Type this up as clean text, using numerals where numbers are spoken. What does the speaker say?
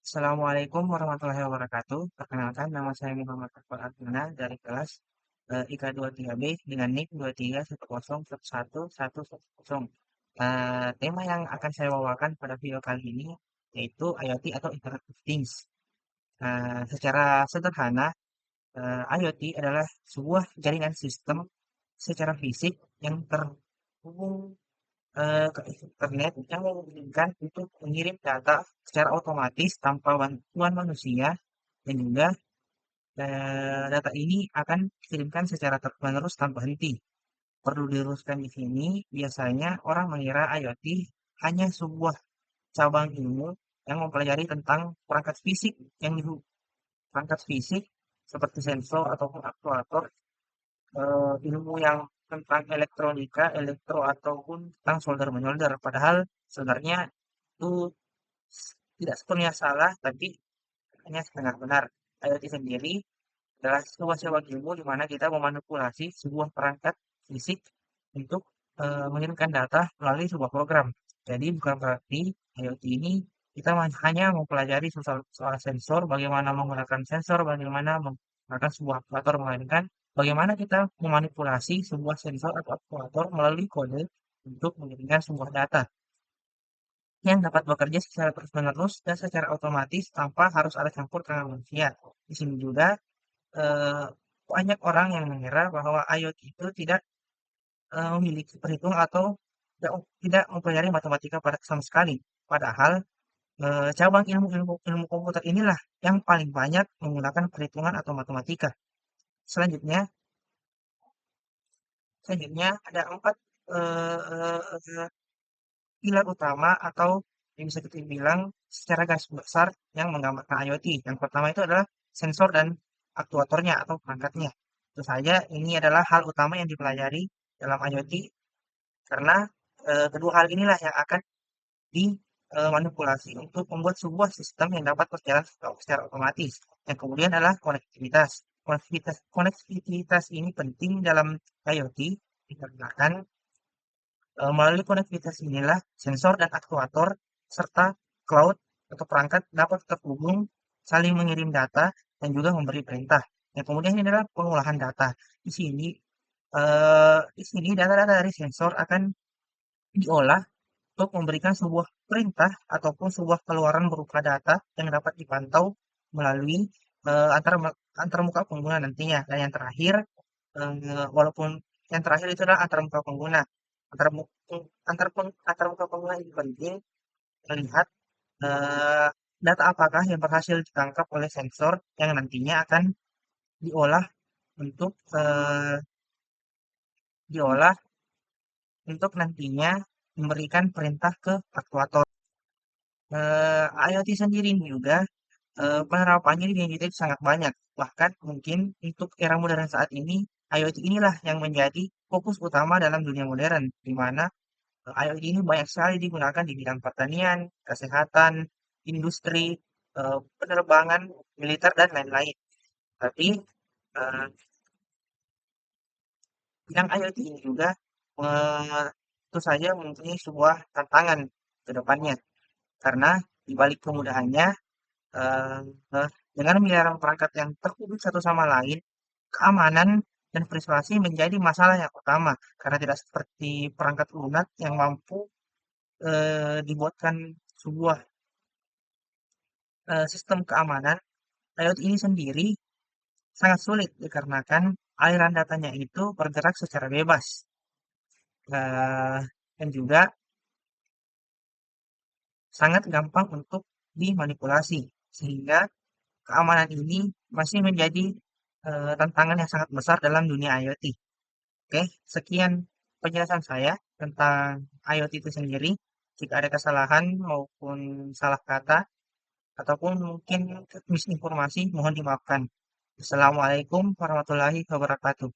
Assalamualaikum warahmatullahi wabarakatuh. Perkenalkan, nama saya Muhammad Akbar Abdullah dari kelas IK23B dengan NIK 2310111110. Tema yang akan saya bawakan pada video kali ini yaitu IoT atau Internet of Things. Secara sederhana, IoT adalah sebuah jaringan sistem secara fisik yang terhubung ke internet yang memungkinkan untuk mengirim data secara otomatis tanpa bantuan manusia dan juga data ini akan dikirimkan secara terus-menerus tanpa henti. Perlu diluruskan di sini, biasanya orang mengira IoT hanya sebuah cabang ilmu yang mempelajari tentang perangkat fisik seperti sensor ataupun aktuator, ilmu yang tentang elektronika, elektro ataupun tentang solder-menyolder. Padahal sebenarnya itu tidak sepenuhnya salah, tapi hanya setengah benar. IoT sendiri adalah sebuah cabang ilmu di mana kita memanipulasi sebuah perangkat fisik untuk mengirimkan data melalui sebuah program. Jadi bukan berarti IoT ini kita hanya mempelajari soal sensor, bagaimana menggunakan sensor, bagaimana menggunakan sebuah aktuator, melainkan bagaimana kita memanipulasi sebuah sensor atau aktuator melalui kode untuk mengirimkan sebuah data yang dapat bekerja secara terus-menerus dan secara otomatis tanpa harus ada campur tangan manusia. Di sini juga eh, banyak orang yang mengira bahwa IoT itu tidak memiliki perhitungan atau tidak mempelajari matematika pada sama sekali. Padahal cabang ilmu komputer inilah yang paling banyak menggunakan perhitungan atau matematika. Selanjutnya, selanjutnya ada empat pilar utama atau yang bisa kita bilang secara garis besar yang menggambarkan IoT. Yang pertama itu adalah sensor dan aktuatornya atau perangkatnya. Tentu saja ini adalah hal utama yang dipelajari dalam IoT karena kedua hal inilah yang akan dimanipulasi untuk membuat sebuah sistem yang dapat berjalan secara otomatis. Yang kemudian adalah konektivitas. Konektivitas ini penting dalam IoT dikarenakan melalui konektivitas inilah sensor dan aktuator serta cloud atau perangkat dapat terhubung, saling mengirim data, dan juga memberi perintah. Yang kemudian ini adalah pengolahan data. Di sini, data-data dari sensor akan diolah untuk memberikan sebuah perintah ataupun sebuah keluaran berupa data yang dapat dipantau melalui antar muka pengguna nantinya. Dan yang terakhir, walaupun yang terakhir itu adalah antar muka pengguna. Antar, mu- antar muka pengguna ini penting melihat eh, data apakah yang berhasil ditangkap oleh sensor yang nantinya akan diolah untuk diolah untuk nantinya memberikan perintah ke aktuator. IoT sendiri ini juga penerapannya di dunia itu sangat banyak. Bahkan mungkin untuk era modern saat ini, IoT inilah yang menjadi fokus utama dalam dunia modern, di mana IoT ini banyak sekali digunakan di bidang pertanian, kesehatan, industri, penerbangan, militer, dan lain-lain. Tapi eh, bidang IoT ini juga tentu saja mempunyai sebuah tantangan ke depannya. Karena di balik kemudahannya, eh, eh, dengan miliaran perangkat yang terhubung satu sama lain, keamanan dan privasi menjadi masalah yang utama karena tidak seperti perangkat lunak yang mampu dibuatkan sebuah sistem keamanan. IoT ini sendiri sangat sulit dikarenakan aliran datanya itu bergerak secara bebas dan juga sangat gampang untuk dimanipulasi sehingga keamanan ini masih menjadi tantangan yang sangat besar dalam dunia IoT. Oke, sekian penjelasan saya tentang IoT itu sendiri. Jika ada kesalahan maupun salah kata ataupun mungkin misinformasi, mohon dimaafkan. Assalamualaikum warahmatullahi wabarakatuh.